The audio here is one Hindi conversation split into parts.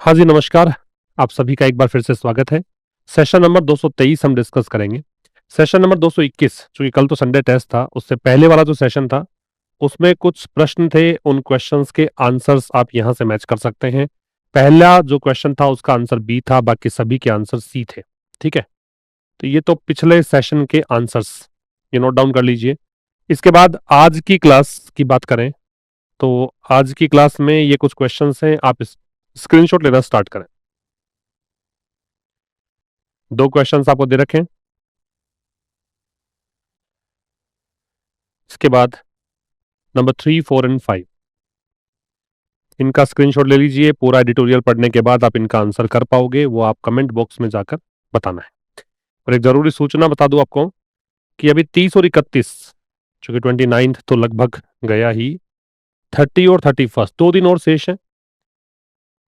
हाँ जी, नमस्कार। आप सभी का एक बार फिर से स्वागत है। सेशन नंबर 223 हम डिस्कस करेंगे। सेशन नंबर 221 चूँकि कल तो संडे टेस्ट था, उससे पहले वाला जो सेशन था, उसमें कुछ प्रश्न थे, उन क्वेश्चंस के आंसर्स आप यहाँ से मैच कर सकते हैं। पहला जो क्वेश्चन था उसका आंसर बी था, बाकी सभी के आंसर सी थे। ठीक है? तो ये तो पिछले सेशन के आंसर्स, ये नोट डाउन कर लीजिए। इसके बाद आज की क्लास की बात करें, तो आज की क्लास में ये कुछ क्वेश्चंस हैं, आप स्क्रीनशॉट लेना स्टार्ट करें। 2 क्वेश्चंस आपको दे रखे हैं। इसके बाद नंबर 3, 4 एंड 5 इनका स्क्रीनशॉट ले लीजिए। पूरा एडिटोरियल पढ़ने के बाद आप इनका आंसर कर पाओगे, वो आप कमेंट बॉक्स में जाकर बताना है। और एक जरूरी सूचना बता दूं आपको कि अभी 30 और 31, चूंकि 29 तो लगभग गया ही, 30 और 31 2 दिन और शेष है।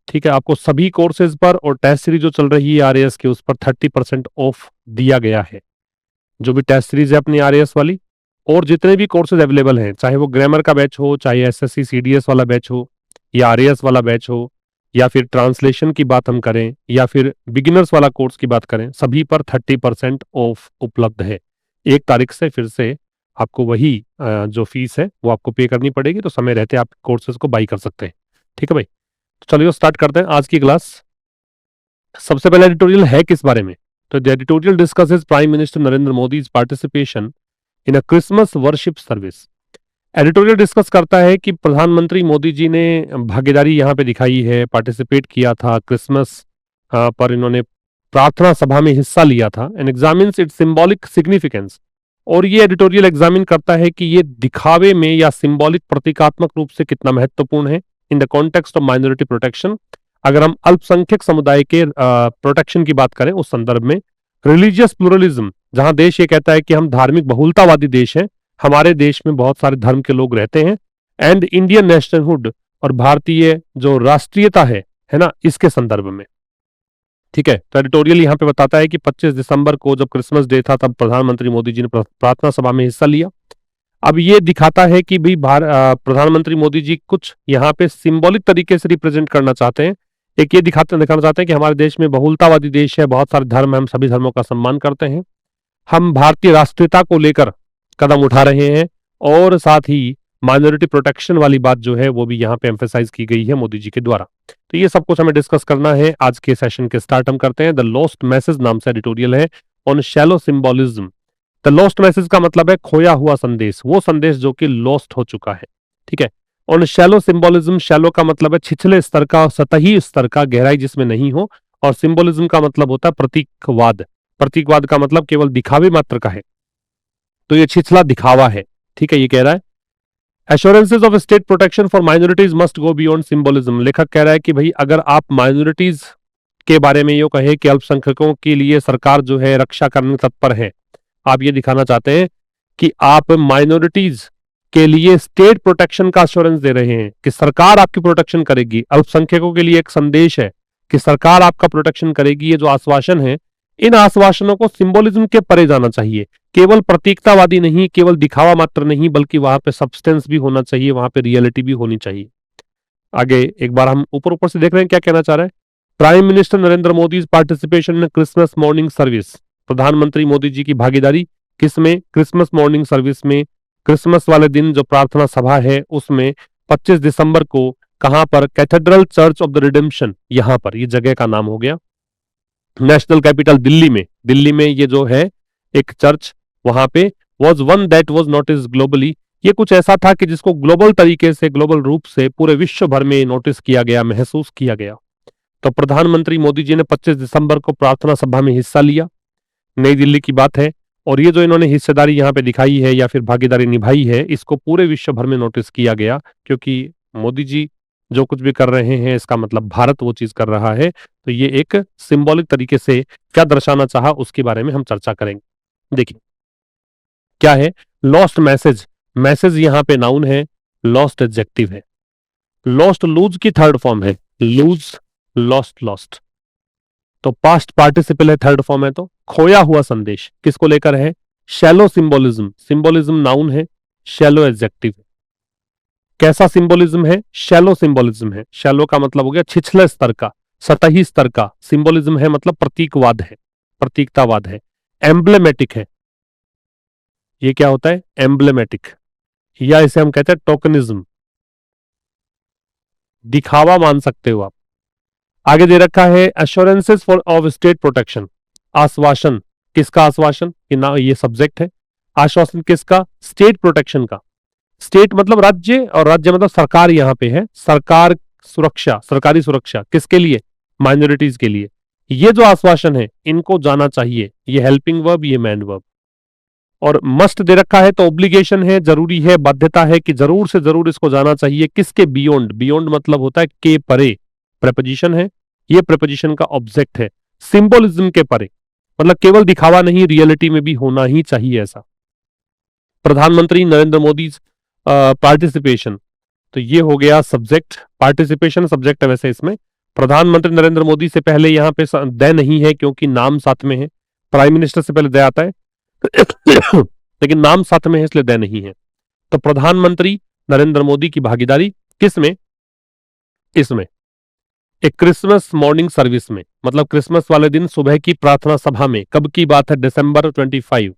ठीक है, आपको सभी कोर्सेज पर और टेस्ट सीरीज जो चल रही है आरएएस की, उस पर 30% ऑफ दिया गया है। जो भी टेस्ट सीरीज है अपनी आरएएस वाली, और जितने भी कोर्सेज अवेलेबल हैं, चाहे वो ग्रामर का बैच हो, चाहे एसएससी सीडीएस वाला बैच हो, या आरएएस वाला बैच हो, या फिर ट्रांसलेशन की बात हम करें, या फिर बिगिनर्स वाला कोर्स की बात करें, सभी पर 30% ऑफ उपलब्ध है। 1 तारीख से फिर से आपको वही जो फीस है वो आपको पे करनी पड़ेगी, तो समय रहते आप कोर्सेज को बाई कर सकते हैं। ठीक है भाई, तो चलिए स्टार्ट करते हैं आज की क्लास। सबसे पहला एडिटोरियल है किस बारे में? तो the editorial discusses prime minister Narendra Modi participation in a Christmas worship service. Editorial discuss करता है कि प्रधानमंत्री मोदी जी ने भागीदारी यहाँ पे दिखाई है, पार्टिसिपेट किया था क्रिसमस पर, इन्होंने प्रार्थना सभा में हिस्सा लिया था, and examines it's symbolic significance. और ये एडिटोरियल एग्जामिन करता है कि ये दिखावे में या सिंबॉलिक प्रतीकात्मक रूप से कितना महत्वपूर्ण है in the context of minority protection. अगर हम अल्पसंख्यक समुदाय के प्रोटेक्शन की बात करें उस संदर्भ में, रिलीजियस प्लुरलिज्म, जहां देश ये कहता है कि हम धार्मिक बहुलतावादी देश हैं, हमारे देश में बहुत सारे धर्म के लोग रहते हैं, एंड इंडियन नेशनलहुड, और भारतीय जो राष्ट्रीयता है ना, इसके संदर्भ में। ठीक है, तो एडिटोरियल यहाँ पे बताता है कि 25 दिसंबर को जब क्रिसमस डे था, तब प्रधानमंत्री मोदी जी ने प्रार्थना सभा में हिस्सा लिया। अब ये दिखाता है कि भाई प्रधानमंत्री मोदी जी कुछ यहाँ पे सिंबॉलिक तरीके से रिप्रेजेंट करना चाहते हैं। एक ये दिखाना चाहते हैं कि हमारे देश में बहुलतावादी देश है, बहुत सारे धर्म है, हम सभी धर्मों का सम्मान करते हैं, हम भारतीय राष्ट्रीयता को लेकर कदम उठा रहे हैं, और साथ ही माइनॉरिटी प्रोटेक्शन वाली बात जो है वो भी यहाँ पे एम्फेसाइज की गई है मोदी जी के द्वारा। तो ये सब कुछ हमें डिस्कस करना है। आज के सेशन के स्टार्ट हम करते हैं। द लॉस्ट मैसेज नाम से एडिटोरियल है on shallow symbolism. The lost message का मतलब है खोया हुआ संदेश, वो संदेश जो कि लॉस्ट हो चुका है। ठीक है, ऑन शैलो सिंबॉलिज्म, शैलो का मतलब है छिछले स्तर का, सतही स्तर का, गहराई जिसमें नहीं हो, और सिंबॉलिज्म का मतलब होता है प्रतीकवाद। प्रतीकवाद का मतलब केवल दिखावे मात्र का है, तो ये छिछला दिखावा है। ठीक है, ये कह रहा है assurances of state protection for minorities must go beyond symbolism. लेखक कह रहा है कि भाई अगर आप माइनॉरिटीज के बारे में ये कहे कि अल्पसंख्यकों के लिए सरकार जो है रक्षा करने तत्पर है, आप ये दिखाना चाहते हैं कि आप माइनॉरिटीज के लिए स्टेट प्रोटेक्शन का एश्योरेंस दे रहे हैं कि सरकार आपकी प्रोटेक्शन करेगी। अल्पसंख्यकों के लिए एक संदेश है कि सरकार आपका प्रोटेक्शन करेगी। ये जो आश्वासन है, इन आश्वासनों को सिंबोलिज्म के परे जाना चाहिए। केवल प्रतीकतावादी नहीं, केवल दिखावा मात्र नहीं, बल्कि वहां पे सब्सटेंस भी होना चाहिए, वहां पे रियलिटी भी होनी चाहिए। आगे एक बार हम ऊपर ऊपर से देख रहे हैं क्या कहना चाह रहा है। Prime minister Narendra Modi participation in Christmas morning service. प्रधानमंत्री मोदी जी की भागीदारी किसमें? क्रिसमस मॉर्निंग सर्विस में। क्रिसमस वाले दिन जो प्रार्थना सभा है उसमें 25 दिसंबर को, कहां पर? Cathedral church of the redemption, यहां पर, ये जगह का नाम हो गया। नेशनल कैपिटल दिल्ली में, दिल्ली में ये जो है एक चर्च, वहां पे was one that was notice globally. ये कुछ ऐसा था कि जिसको ग्लोबल तरीके से, ग्लोबल रूप से पूरे विश्व भर में नोटिस किया गया, महसूस किया गया। तो प्रधानमंत्री मोदी जी ने 25 दिसंबर को प्रार्थना सभा में हिस्सा लिया, नई दिल्ली की बात है, और ये जो इन्होंने हिस्सेदारी यहाँ पे दिखाई है या फिर भागीदारी निभाई है, इसको पूरे विश्व भर में नोटिस किया गया, क्योंकि मोदी जी जो कुछ भी कर रहे हैं इसका मतलब भारत वो चीज कर रहा है। तो ये एक सिंबॉलिक तरीके से क्या दर्शाना चाहा उसके बारे में हम चर्चा करेंगे। देखिए क्या है लॉस्ट मैसेज। मैसेज यहाँ पे नाउन है, लॉस्ट एडजेक्टिव है। लॉस्ट लूज की थर्ड फॉर्म है, लूज, लॉस्ट, लॉस्ट। तो पास्ट पार्टिसिपल है, थर्ड फॉर्म है, तो खोया हुआ संदेश किसको लेकर है? Shallow symbolism. सिंबोलिज्म नाउन है, शैलो एडजेक्टिव है। कैसा सिंबोलिज्म है? शैलो सिंबोलिज्म है। शैलो का मतलब हो गया छिछले स्तर का, सतही स्तर का, सिंबोलिज्म है मतलब प्रतीकवाद है, प्रतीकतावाद है। एम्ब्लेमेटिक है, ये क्या होता है, एम्ब्लेमेटिक, या इसे हम कहते हैं टोकनिज्म, दिखावा मान सकते हो आप। आगे दे रखा है assurances for of state protection, आश्वासन, किसका आश्वासन, ये ना ये सब्जेक्ट है। आश्वासन किसका, स्टेट प्रोटेक्शन का। स्टेट मतलब राज्य और राज्य मतलब सरकार, यहां पे है सरकार, सुरक्षा, सरकारी सुरक्षा किसके लिए, माइनॉरिटीज के लिए। ये जो आश्वासन है इनको जाना चाहिए, ये हेल्पिंग वर्ब, ये मैन वर्ब। और मस्ट दे रखा है तो ऑब्लिगेशन है, जरूरी है, बाध्यता है कि जरूर से जरूर इसको जाना चाहिए। किसके बियॉन्ड, बियॉन्ड मतलब होता है के परे, प्रेपोजिशन है, ये प्रेपोजिशन का ऑब्जेक्ट है। सिंबोलिज्म के परे मतलब केवल दिखावा नहीं, रियलिटी में भी होना ही चाहिए ऐसा। प्रधानमंत्री नरेंद्र मोदी पार्टिसिपेशन, तो ये हो गया सब्जेक्ट, पार्टिसिपेशन सब्जेक्ट है वैसे इसमें। प्रधानमंत्री नरेंद्र मोदी से पहले यहां पे द नहीं है क्योंकि नाम साथ में है। प्राइम मिनिस्टर से पहले द आता है लेकिन नाम साथ में है इसलिए द नहीं है। तो प्रधानमंत्री नरेंद्र मोदी की भागीदारी किस में, इसमें एक क्रिसमस मॉर्निंग सर्विस में, मतलब क्रिसमस वाले दिन सुबह की प्रार्थना सभा में। कब की बात है, दिसंबर 25।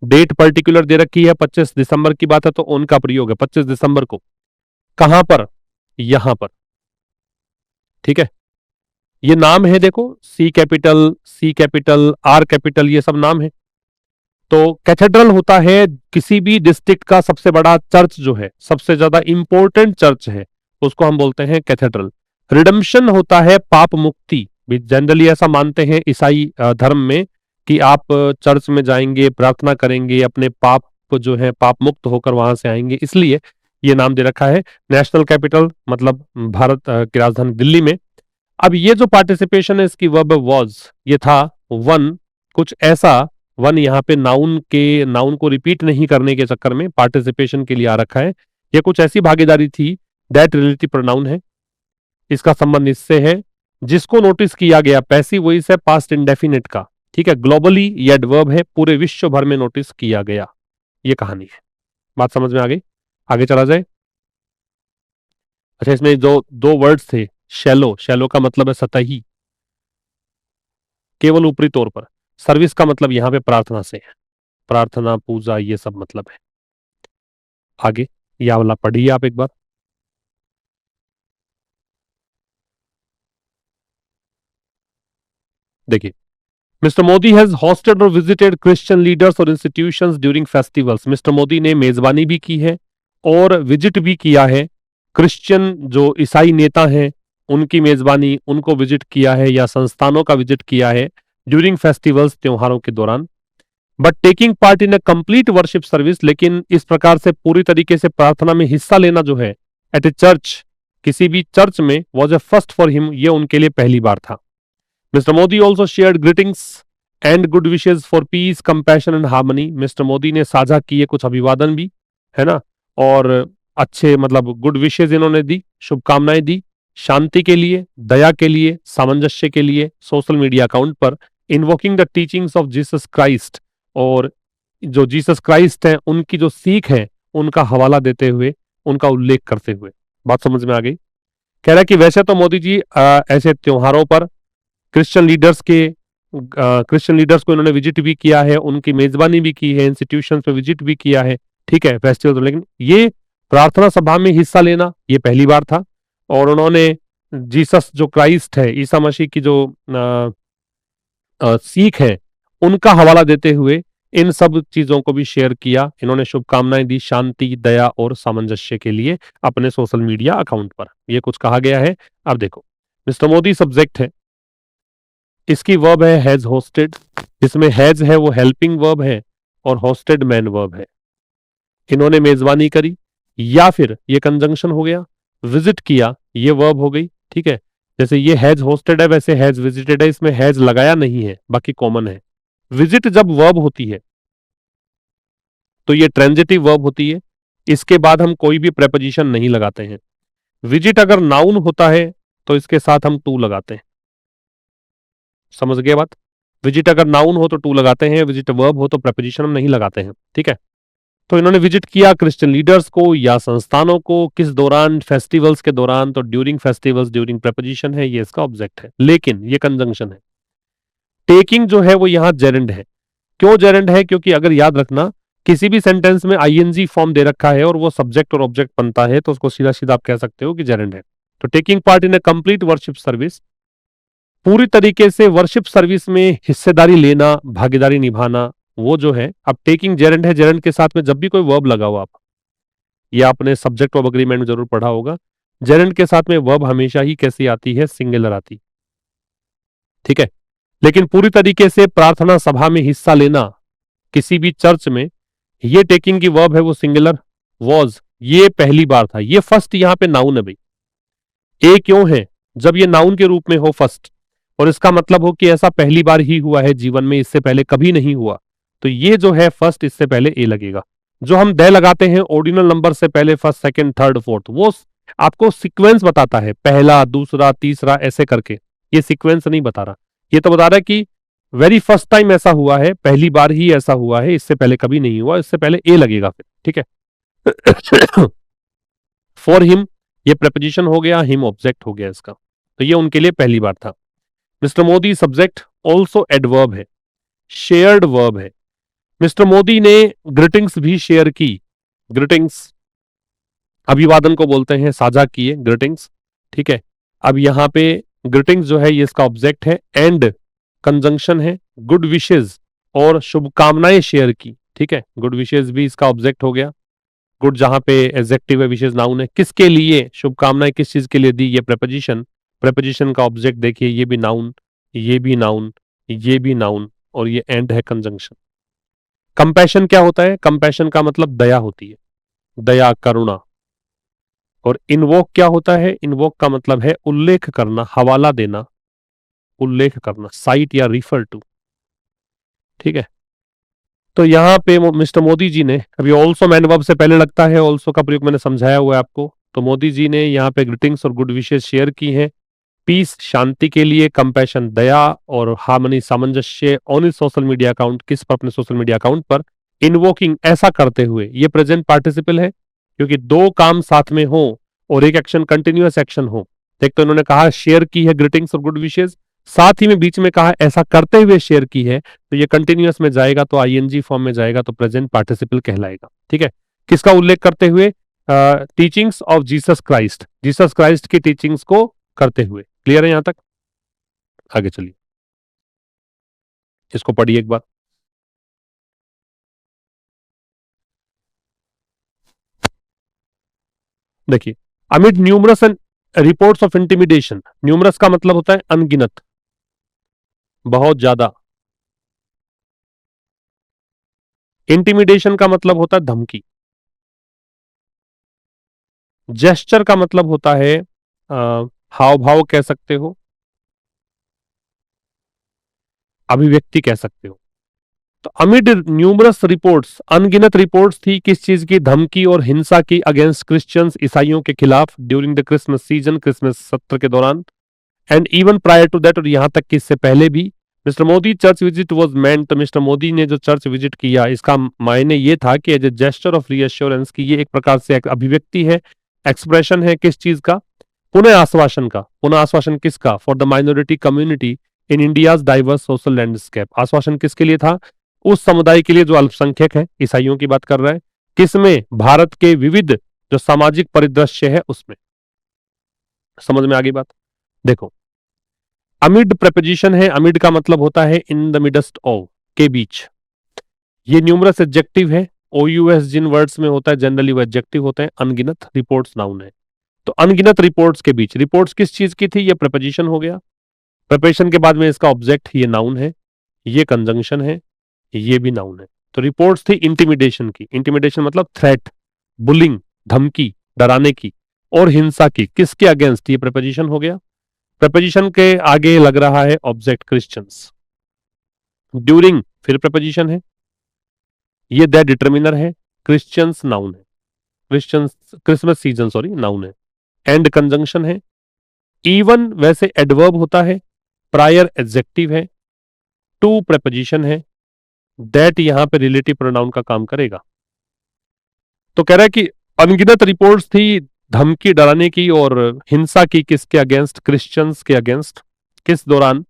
डेट पर्टिकुलर दे रखी है 25 दिसंबर की बात है, तो उनका प्रयोग है 25 दिसंबर को। कहां पर, यहां पर, ठीक है। ये नाम है देखो, सी कैपिटल आर कैपिटल, ये सब नाम है। तो कैथेड्रल होता है किसी भी डिस्ट्रिक्ट का सबसे बड़ा चर्च जो है, सबसे ज्यादा इंपॉर्टेंट चर्च है, उसको हम बोलते हैं कैथेड्रल। रिडम्पशन होता है पाप मुक्ति, जनरली ऐसा मानते हैं ईसाई धर्म में कि आप चर्च में जाएंगे, प्रार्थना करेंगे, अपने पाप जो है पाप मुक्त होकर वहां से आएंगे, इसलिए ये नाम दे रखा है। नेशनल कैपिटल मतलब भारत की राजधानी दिल्ली में। अब ये जो पार्टिसिपेशन है इसकी वर्ब वॉज, ये था वन, कुछ ऐसा, वन यहाँ पे नाउन के, नाउन को रिपीट नहीं करने के चक्कर में पार्टिसिपेशन के लिए आ रखा है। ये कुछ ऐसी भागीदारी थी, दैट रिलेटिव प्रोनाउन है, इसका संबंध इससे है। जिसको नोटिस किया गया, पैसिव वॉइस है पास्ट इंडेफिनिट का, ठीक है। ग्लोबली ये एडवर्ब है, पूरे विश्व भर में नोटिस किया गया, ये कहानी है। बात समझ में आ गई, आगे चला जाए। अच्छा, इसमें जो दो वर्ड्स थे, शैलो, शैलो का मतलब है सतही, केवल ऊपरी तौर पर। सर्विस का मतलब यहां पे प्रार्थना से है, प्रार्थना पूजा ये सब मतलब है। आगे यह वाला पढ़िए आप एक बार। देखिए, मिस्टर मोदी हैज हॉस्टेड और विजिटेड क्रिश्चियन लीडर्स और institutions during festivals. Mister Modi ने मेजबानी भी की है और विजिट भी किया है, क्रिश्चियन जो ईसाई नेता हैं उनकी मेजबानी, उनको विजिट किया है या संस्थानों का विजिट किया है ड्यूरिंग फेस्टिवल्स, त्योहारों के दौरान। But taking part in a complete worship service, लेकिन इस प्रकार से पूरी तरीके से प्रार्थना में हिस्सा लेना जो है एट ए चर्च, किसी भी चर्च में, was a first for him, ये उनके लिए पहली बार था। Mister Modi also shared greetings and good wishes for piece, compassion and harmony. Mister Modi ने साझा किए कुछ अभिवादन भी, है ना, और अच्छे मतलब गुड विशेज इन्होंने दी, शुभकामनाएं दी, शांति के लिए, दया के लिए, सामंजस्य के लिए, सोशल मीडिया अकाउंट पर। Invoking the teachings of Jesus Christ, और जो जीसस क्राइस्ट है उनकी जो सीख है उनका हवाला देते हुए, उनका उल्लेख करते हुए। बात समझ में आ गई। कह रहा है कि वैसे तो मोदी जी ऐसे त्योहारों पर क्रिश्चियन लीडर्स के, क्रिश्चियन लीडर्स को इन्होंने विजिट भी किया है, उनकी मेजबानी भी की है, इंस्टीट्यूशन पे विजिट भी किया है, ठीक है, फेस्टिवल तो, लेकिन ये प्रार्थना सभा में हिस्सा लेना ये पहली बार था। और उन्होंने जीसस जो क्राइस्ट है, ईसा मसीह की जो सीख है उनका हवाला देते हुए इन सब चीजों को भी शेयर किया। इन्होंने शुभकामनाएं दी शांति, दया और सामंजस्य के लिए अपने सोशल मीडिया अकाउंट पर, ये कुछ कहा गया है। अब देखो, मिस्टर मोदी सब्जेक्ट है, इसकी वर्ब है हैज होस्टेड, जिसमें हैज है वो हेल्पिंग वर्ब है और होस्टेड मैन वर्ब है। इन्होंने मेजबानी करी, या फिर ये कंजंक्शन हो गया, विजिट किया ये वर्ब हो गई, ठीक है। जैसे ये हैज होस्टेड है वैसे हैज विजिटेड है, इसमें हैज लगाया नहीं है, बाकी कॉमन है। विजिट जब वर्ब होती है तो ये ट्रांजिटिव वर्ब होती है, इसके बाद हम कोई भी प्रेपोजिशन नहीं लगाते हैं। विजिट अगर नाउन होता है तो इसके साथ हम टू लगाते हैं, समझ गए बात। विजिट अगर नाउन हो तो टू लगाते हैं, विजिट वर्ब हो तो प्रेपोजिशन हम नहीं लगाते हैं, ठीक है। तो इन्होंने विजिट किया क्रिश्चियन लीडर्स को या संस्थानों को, किस दौरान, फेस्टिवल्स के दौरान, तो ड्यूरिंग फेस्टिवल्स, ड्यूरिंग प्रपोजिशन है, ये इसका ऑब्जेक्ट है, लेकिन ये कंजंक्शन है। टेकिंग जो है वो यहां जेरेंड है। क्यों जेरेंड है? क्योंकि अगर याद रखना, किसी भी सेंटेंस में आईएनजी फॉर्म दे रखा है और वो सब्जेक्ट और ऑब्जेक्ट बनता है तो उसको सीधा सीधा आप कह सकते हो कि जेरेंड है। तो taking part in A complete worship service, पूरी तरीके से वर्शिप सर्विस में हिस्सेदारी लेना, भागीदारी निभाना, वो जो है। अब टेकिंग जेरेंड है, जेरेंड के साथ में जब भी कोई वर्ब लगाओ आप, या आपने सब्जेक्ट ऑफ अग्रीमेंट में जरूर पढ़ा होगा, जेरेंड के साथ में वर्ब हमेशा ही कैसी आती है? सिंगुलर आती। ठीक है। लेकिन पूरी तरीके से प्रार्थना सभा में हिस्सा लेना किसी भी चर्च में, ये टेकिंग की वर्ब है वो सिंगुलर वॉज, ये पहली बार था। ये फर्स्ट यहां पे नाउन है भाई। ए क्यों है? जब ये नाउन के रूप में हो फर्स्ट, और इसका मतलब हो कि ऐसा पहली बार ही हुआ है जीवन में, इससे पहले कभी नहीं हुआ, तो ये जो है फर्स्ट, इससे पहले ए लगेगा। जो हम दे लगाते हैं ऑर्डिनल नंबर से पहले, फर्स्ट, सेकंड, थर्ड, फोर्थ, वो आपको सीक्वेंस बताता है, पहला, दूसरा, तीसरा, ऐसे करके। ये सीक्वेंस नहीं बता रहा, ये तो बता रहा है कि वेरी फर्स्ट टाइम ऐसा हुआ है, पहली बार ही ऐसा हुआ है, इससे पहले कभी नहीं हुआ, इससे पहले ए लगेगा फिर। ठीक है। फॉर हिम, ये प्रपोजिशन हो गया, हिम ऑब्जेक्ट हो गया इसका, तो ये उनके लिए पहली बार था। Mister Modi subject, also adverb है, शेयर्ड वर्ब है। मिस्टर मोदी ने ग्रीटिंग्स भी शेयर की। ग्रीटिंग्स अभिवादन को बोलते हैं, साझा किए, ग्रीटिंग्स। ठीक है। अब यहां पे ग्रीटिंग्स जो है ये इसका ऑब्जेक्ट है, एंड कंजंक्शन है, गुड विशेज और शुभकामनाएं शेयर की। ठीक है। गुड विशेज भी इसका ऑब्जेक्ट हो गया। गुड जहां पे एडजेक्टिव है, विशेज नाउन है। किसके लिए शुभकामनाएं, किस चीज के लिए दी? ये प्रपोजिशन। प्रपोजिशन का ऑब्जेक्ट देखिए, ये भी नाउन, ये भी नाउन, ये भी नाउन, और ये एंड है कंजंक्शन। कंपैशन क्या होता है? कंपैशन का मतलब दया होती है, दया, करुणा। और इनवोक क्या होता है? इनवोक का मतलब है उल्लेख करना, हवाला देना, उल्लेख करना, साइट या रिफर टू। ठीक है। तो यहां पे मिस्टर मोदी जी ने, अभी ऑल्सो मैन वर्ब से पहले लगता है, ऑल्सो का प्रयोग मैंने समझाया हुआ है आपको। तो मोदी जी ने यहाँ पे ग्रीटिंग्स और गुड विशेष शेयर की हैं। पीस, शांति के लिए, कंपैशन, दया, और हार्मनी, सामंजस्य, ऑन सोशल मीडिया अकाउंट, किस पर? अपने सोशल मीडिया अकाउंट पर। इनवोकिंग, ऐसा करते हुए, ये प्रेजेंट पार्टिसिपल है, क्योंकि दो काम साथ में हो और एक एक्शन कंटिन्यूअस एक्शन हो। एक तो इन्होंने कहा शेयर की है ग्रीटिंग्स और गुड विशेष, साथ ही में बीच में कहा ऐसा करते हुए शेयर की है, तो ये कंटिन्यूअस में जाएगा, तो आईएनजी फॉर्म में जाएगा, तो प्रेजेंट पार्टिसिपल कहलाएगा। ठीक है। किसका उल्लेख करते हुए? Teachings of Jesus Christ, Jesus Christ की टीचिंग्स को करते हुए। क्लियर है यहां तक? आगे चलिए, इसको पढ़िए एक बार। देखिए, amid numerous and reports of intimidation. Numerous का मतलब होता है अनगिनत, बहुत ज्यादा। इंटिमिडेशन का मतलब होता है धमकी। जेस्चर का मतलब होता है हाव भाव कह सकते हो, अभिव्यक्ति कह सकते हो। तो अमिड न्यूमरस रिपोर्ट्स, अनगिनत रिपोर्ट्स थी किस चीज की? धमकी और हिंसा की, अगेंस्ट क्रिश्चियंस, ईसाइयों के खिलाफ, during the Christmas season, Christmas सत्र के दौरान, and even prior to that, और यहां तक कि इससे पहले भी। Mister Modi church visit was meant, तो मिस्टर मोदी ने जो चर्च विजिट किया, इसका मायने ये था कि as a gesture of reassurance, की ये एक प्रकार से एक अभिव्यक्ति है, एक्सप्रेशन है, किस चीज का? पुनः आश्वासन का। पुनः आश्वासन किसका? For the minority community in India's diverse social landscape. आश्वासन किसके लिए था? उस समुदाय के लिए जो अल्पसंख्यक है, ईसाइयों की बात कर रहा है। किसमें? भारत के विविध जो सामाजिक परिदृश्य है उसमें। समझ में आ गई बात? देखो, अमिड प्रपोजिशन है, अमिड का मतलब होता है इन द मिडस्ट ऑफ, के बीच। ये न्यूमरस एडजेक्टिव है, ओयूएस जिन वर्ड्स में होता है जनरली वो एडजेक्टिव होते हैं। अनगिनत, रिपोर्ट्स नाउन है। तो अनगिनत रिपोर्ट्स के बीच, रिपोर्ट्स किस चीज की थी? ये प्रपोजिशन हो गया। प्रपोजिशन के बाद में इसका ऑब्जेक्ट, ये नाउन है, ये कंजंक्शन है, ये भी नाउन है। तो रिपोर्ट्स थी इंटिमिडेशन की। इंटिमिडेशन मतलब थ्रेट, बुलिंग, धमकी, डराने की, और हिंसा की। किसके अगेंस्ट? ये प्रपोजिशन हो गया। प्रपोजिशन के आगे लग रहा है ऑब्जेक्ट, क्रिश्चियंस। ड्यूरिंग फिर प्रपोजिशन है, ये दैट डिटर्मिनर है, क्रिश्चियंस नाउन है, Christians Christmas season sorry noun है, एंड कंजंक्शन है। इवन वैसे एडवर्ब होता है, प्रायर एडजेक्टिव है, टू प्रपोजिशन है, दैट यहां पे रिलेटिव प्रोनाउन का काम करेगा। तो कह रहा है कि अनगिनत रिपोर्ट्स थी धमकी डराने की और हिंसा की, किसके अगेंस्ट? क्रिश्चियंस के अगेंस्ट। किस दौरान?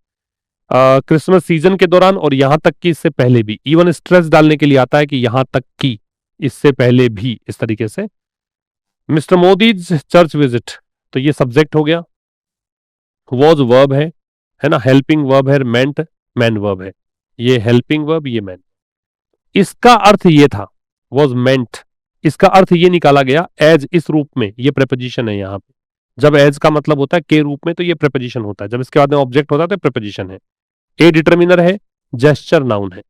क्रिसमस सीजन के दौरान, और यहां तक कि इससे पहले भी। इवन स्ट्रेस डालने के लिए आता है कि यहां तक कि इससे पहले भी, इस तरीके से। मिस्टर मोदी चर्च विजिट, तो ये सब्जेक्ट हो गया। वॉज वर्ब है ना, हेल्पिंग वर्ब है, मेंट मैन वर्ब है। ये हेल्पिंग वर्ब, ये मैन। इसका अर्थ ये था, वॉज मेंट, इसका अर्थ ये निकाला गया एज, इस रूप में, ये प्रेपोजिशन है यहां पे। जब एज का मतलब होता है के रूप में, तो ये प्रेपोजिशन होता है। जब इसके बाद में ऑब्जेक्ट होता है तो प्रेपोजिशन है। ए डिटर्मिनर है, जेस्चर नाउन है।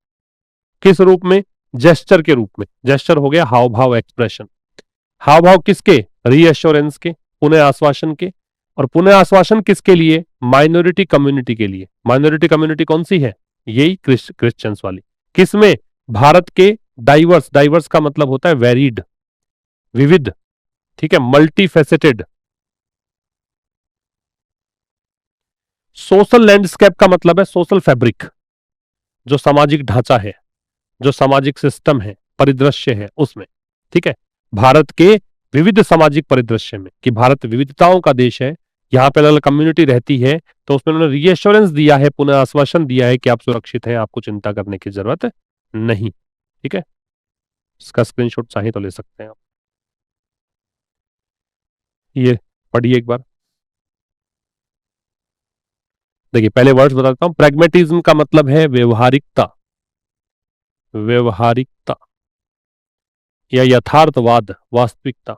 किस रूप में? जेस्चर के रूप में। जेस्चर हो गया हाव भाव, एक्सप्रेशन। हाव भाव किसके? रीअश्योरेंस के, पुनः आश्वासन के। और पुनः आश्वासन किसके लिए? माइनॉरिटी कम्युनिटी के लिए। माइनॉरिटी कम्युनिटी कौन सी है? यही क्रिश्चियंस वाली। किसमें? भारत के डाइवर्स। डाइवर्स का मतलब होता है वेरिड, विविध, ठीक है, मल्टी फेसेटेड। सोशल लैंडस्केप का मतलब है सोशल फैब्रिक, जो सामाजिक ढांचा है, जो सामाजिक सिस्टम है, परिदृश्य है, उसमें। ठीक है, भारत के विविध सामाजिक परिदृश्य में, कि भारत विविधताओं का देश है, यहां पे अलग अलग कम्युनिटी रहती है, तो उसमें उन्होंने रीएश्योरेंस दिया है, पुनः आश्वासन दिया है कि आप सुरक्षित हैं, आपको चिंता करने की जरूरत नहीं। ठीक है, इसका स्क्रीनशॉट चाहिए तो ले सकते हैं आप। ये पढ़िए एक बार। देखिए, पहले वर्ड्स बता देता हूं। प्रैग्मेटिज्म का मतलब है व्यवहारिकता, व्यवहारिकता या यथार्थवाद, वास्तविकता।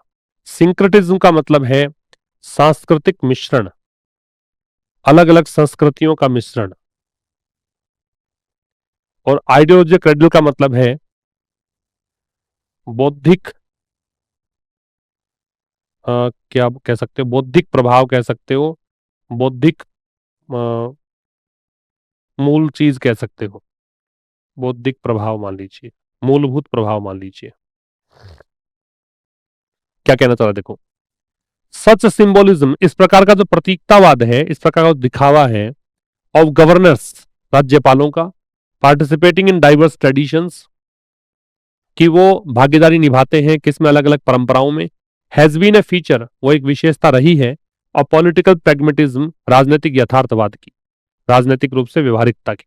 सिंक्रटिज्म का मतलब है सांस्कृतिक मिश्रण, अलग अलग संस्कृतियों का मिश्रण। और आइडियोलॉजी क्रेडल का मतलब है बौद्धिक, क्या कह सकते हो, बौद्धिक प्रभाव कह सकते हो, बौद्धिक मूल चीज कह सकते हो, बौद्धिक प्रभाव मान लीजिए, मूलभूत प्रभाव मान लीजिए। क्या कहना चाह रहा है, देखो। सच सिंबोलिज्म, इस प्रकार का जो प्रतीकतावाद है, इस प्रकार का दिखावा है, ऑफ गवर्नर्स, राज्यपालों का, पार्टिसिपेटिंग इन डाइवर्स ट्रेडिशंस, कि वो भागीदारी निभाते हैं किसमें? अलग अलग परंपराओं में। हैज बीन ए फीचर, वो एक विशेषता रही है। और पॉलिटिकल प्रैग्मेटिज्म, राजनीतिक यथार्थवाद की, राजनीतिक रूप से व्यवहारिकता की।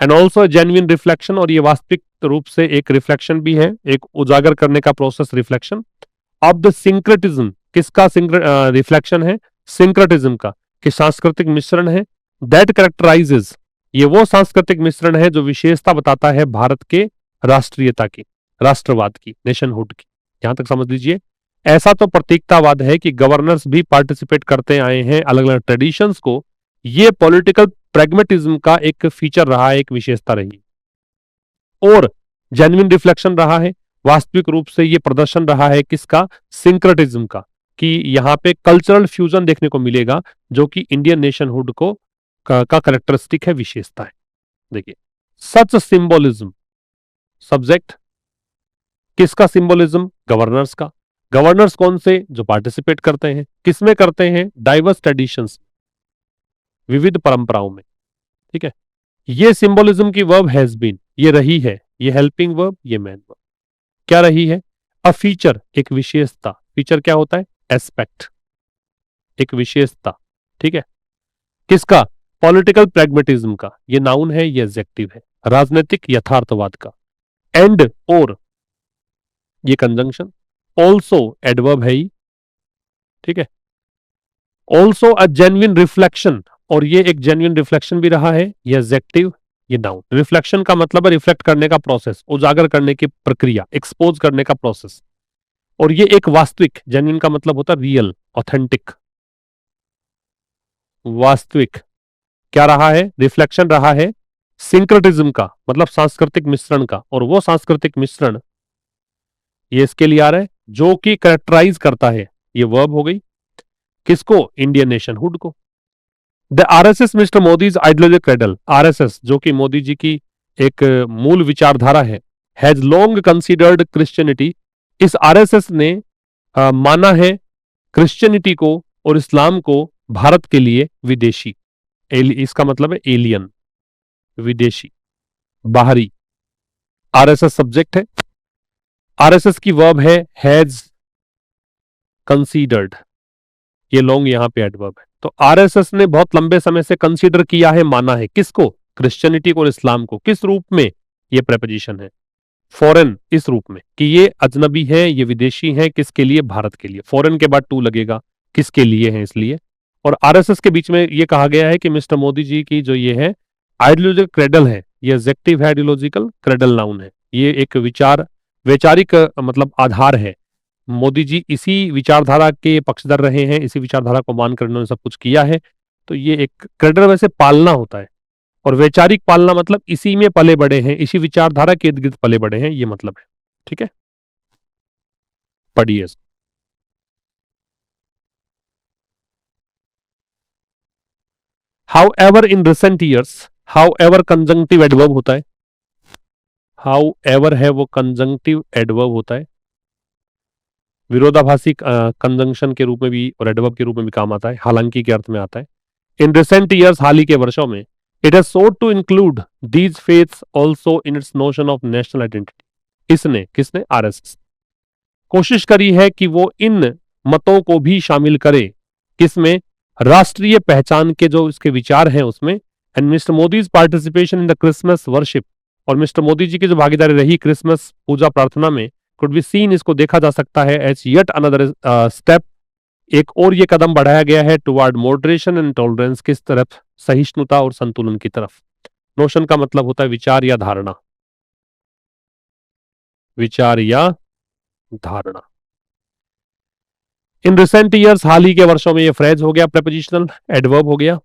एंड ऑल्सो जेन्युइन रिफ्लेक्शन, और ये वास्तविक रूप से एक रिफ्लेक्शन भी है, एक उजागर करने का प्रोसेस, रिफ्लेक्शन ऑफ द सिंक्रटिज्म। किसका रिफ्लेक्शन है? सिंक्रटिज्म का, कि सांस्कृतिक मिश्रण है। दैट कैरेक्टराइजेज, ये वो सांस्कृतिक मिश्रण है जो विशेषता बताता है भारत के राष्ट्रीयता की, राष्ट्रवाद की, नेशनहुड की। यहां तक समझ लीजिए। ऐसा तो प्रतीकतावाद है कि गवर्नर्स भी पार्टिसिपेट करते आए हैं अलग अलग ट्रेडिशंस को। ये पॉलिटिकल प्रैग्मेटिज्म का एक फीचर रहा है, एक विशेषता रही, और जेन्युइन रिफ्लेक्शन रहा है, वास्तविक रूप से ये प्रदर्शन रहा है किसका? सिंक्रटिज्म का, कि यहां पे कल्चरल फ्यूजन देखने को मिलेगा, जो कि इंडियन नेशनहुड को का करेक्टरिस्टिक है, विशेषता है। देखिए, सच सिंबोलिज्म, सब्जेक्ट, किसका सिंबोलिज्म? गवर्नर्स का। गवर्नर्स कौन से? जो पार्टिसिपेट करते हैं, किसमें करते हैं? डाइवर्स ट्रेडिशंस, विविध परंपराओं में। ठीक है, ये सिंबोलिज्म की वर्ब हैज बीन, ये रही है, ये हेल्पिंग वर्ब, ये मैन वर्ब। क्या रही है? अ फीचर, एक विशेषता। फीचर क्या होता है? एस्पेक्ट, एक विशेषता। ठीक है, किसका? पॉलिटिकल प्रैग्मेटिज्म का, ये नाउन है, ये एडजेक्टिव है। राजनीतिक यथार्थवाद का। एंड, और, ये कंजंक्शन। ऑल्सो, एडवर्ब है ही। ठीक है, ऑल्सो अ जेन्युइन रिफ्लेक्शन, और ये एक जेन्युइन रिफ्लेक्शन भी रहा है, ये एडजेक्टिव, ये नाउन। रिफ्लेक्शन का मतलब है रिफ्लेक्ट करने का प्रोसेस, उजागर करने की प्रक्रिया, एक्सपोज करने का प्रोसेस। और ये एक वास्तविक, जेन्युइन का मतलब होता है रियल, ऑथेंटिक, वास्तविक। क्या रहा है? रिफ्लेक्शन रहा है सिंक्रटिज्म का, मतलब सांस्कृतिक मिश्रण का। और वो सांस्कृतिक मिश्रण, ये इसके लिए आ रहा है, जो कि कैरेक्टराइज करता है, ये वर्ब हो गई, किसको? इंडियन नेशनहुड को। The RSS mister Modi's ideology cradle, RSS जो कि मोदी जी की एक मूल विचारधारा है, हैज लॉन्ग कंसिडर्ड क्रिश्चियनिटी, इस आरएसएस ने माना है क्रिश्चियनिटी को और इस्लाम को भारत के लिए विदेशी। इसका मतलब है एलियन, विदेशी, बाहरी। आरएसएस सब्जेक्ट है। आरएसएस की वर्ब है हैज कंसीडर्ड, ये लॉन्ग यहां पे एडवर्ब है। तो आरएसएस ने बहुत लंबे समय से कंसीडर किया है, माना है, किसको? क्रिश्चियनिटी को और इस्लाम को। किस रूप में? ये प्रेपोजिशन है फॉरेन, इस रूप में कि ये अजनबी है, ये विदेशी है। किसके लिए? भारत के लिए। फॉरेन के बाद टू लगेगा, किसके लिए है, इसलिए। और आरएसएस के बीच में ये कहा गया है कि मिस्टर मोदी जी की जो ये है आइडियोलॉजिकल क्रेडल है, ये एग्जेक्टिव है, आइडियोलॉजिकल क्रेडल नाउन है, ये एक विचार वैचारिक मतलब आधार है। मोदी जी इसी विचारधारा के पक्षधर रहे हैं, इसी विचारधारा को मानकर उन्होंने सब कुछ किया है। तो ये एक क्रेडल वैसे पालना होता है, और वैचारिक पालना मतलब इसी में पले बड़े हैं, इसी विचारधारा के इर्द गिर्द पले बड़े हैं, ये मतलब है। ठीक है, पढ़िए। How ever in recent years, how ever conjunctive adverb होता है। हाउ एवर है वो कंजंक्टिव एडवर्ब होता है, विरोधाभासी कंजंक्शन के रूप में भी और एडवर्ब के रूप में भी काम आता है, हालांकि के अर्थ में आता है। इन रिसेंट ईयर्स, हाल ही के वर्षों में, it has sought to include these faiths also in its notion of national identity. इसने, किसने? आरएसएस कोशिश करी है कि वो इन मतों को भी शामिल करे, किसमें? राष्ट्रीय पहचान के जो इसके विचार हैं उसमें। And mister Modi's participation in the Christmas worship, और मिस्टर मोदी जी की जो भागीदारी रही क्रिसमस पूजा प्रार्थना में, कुड बी सीन, इसको देखा जा सकता है एज येट अनदर स्टेप, एक और ये कदम बढ़ाया गया है टुवर्ड मॉडरेशन एंड टॉलरेंस, किस तरफ? सहिष्णुता और संतुलन की तरफ। नोशन का मतलब होता है विचार या धारणा, विचार या धारणा। इन रिसेंट ईयर्स, हाल ही के वर्षों में, ये फ्रेज हो गया, प्रेपोजिशनल एडवर्ब हो गया।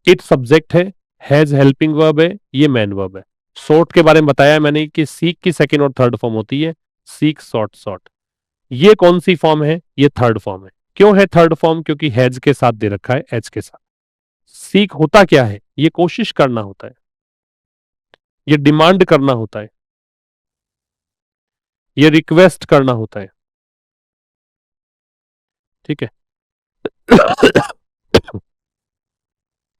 इट सब्जेक्ट है, हैज हेल्पिंग वर्ब है, ये मैन वर्ब है। सॉर्ट के बारे में बताया मैंने कि सीक की सेकंड और थर्ड फॉर्म होती है, सीक, सॉर्ट, सॉर्ट। ये कौन सी फॉर्म है? ये थर्ड फॉर्म है। क्यों है थर्ड फॉर्म? क्योंकि हैज के साथ दे रखा है, एच के साथ। सीक होता क्या है? ये कोशिश करना होता है, ये डिमांड करना होता है, ये रिक्वेस्ट करना होता है। ठीक है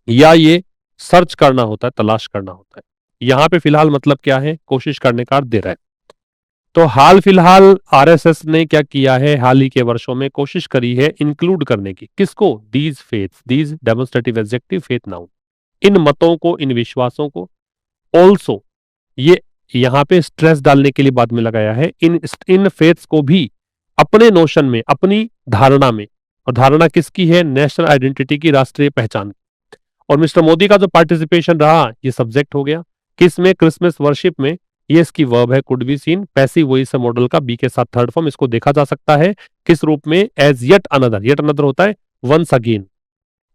या ये सर्च करना होता है, तलाश करना होता है। यहां पे फिलहाल मतलब क्या है? कोशिश करने का अर्थ दे रहा है। तो हाल फिलहाल आरएसएस ने क्या किया है? हाल ही के वर्षों में कोशिश करी है इंक्लूड करने की, किसको? These faith, these demonstrative adjective, faith noun, इन मतों को, इन विश्वासों को। ऑल्सो, ये यहां पे स्ट्रेस डालने के लिए बाद में लगाया है, इन इन फेथ्स को भी अपने नोशन में, अपनी धारणा में। और धारणा किसकी है? नेशनल आइडेंटिटी की, राष्ट्रीय पहचान। और मिस्टर मोदी का जो पार्टिसिपेशन रहा, ये सब्जेक्ट हो गया, किस में? क्रिसमस वर्शिप में। ये इसकी वर्ब है, could be seen, passive voice है मॉडल का, बी के साथ थर्ड फॉर्म। इसको देखा जा सकता है किस रूप में? As yet another, yet another होता है वंस अगेन,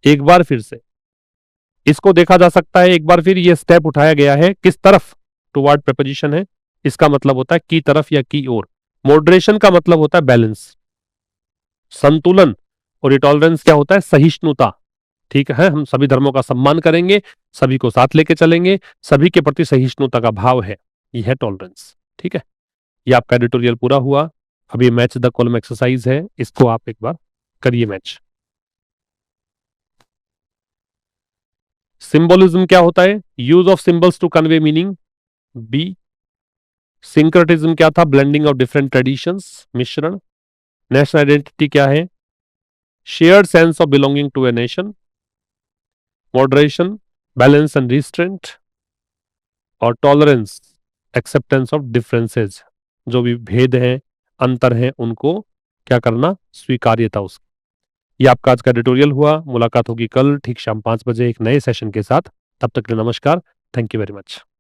एक बार फिर से। इसको देखा जा सकता है एक बार फिर, ये स्टेप उठाया गया है किस तरफ? टुवर्ड प्रपोजिशन है, इसका मतलब होता है की तरफ या की ओर। मॉडरेशन का मतलब होता है बैलेंस, संतुलन। और ये टॉलरेंस क्या होता है? सहिष्णुता। ठीक है, हम सभी धर्मों का सम्मान करेंगे, सभी को साथ लेके चलेंगे, सभी के प्रति सहिष्णुता का भाव है, यह है टॉलरेंस। ठीक है, ये आपका एडिटोरियल पूरा हुआ। अब ये मैच द कॉलम एक्सरसाइज है, इसको आप एक बार करिए मैच। सिंबोलिज्म क्या होता है? Use of symbols to convey meaning, B. Syncretism क्या था? ब्लेंडिंग ऑफ डिफरेंट ट्रेडिशंस, मिश्रण। नेशनल आइडेंटिटी क्या है? Shared sense of belonging to a nation. Moderation, balance and restraint. और टॉलरेंस, एक्सेप्टेंस ऑफ डिफरेंसेस, जो भी भेद हैं, अंतर हैं, उनको क्या करना? स्वीकार्यता उसकी। ये आपका आज का एडिटोरियल हुआ। मुलाकात होगी कल ठीक शाम 5 बजे एक नए सेशन के साथ। तब तक के लिए नमस्कार। Thank you very much.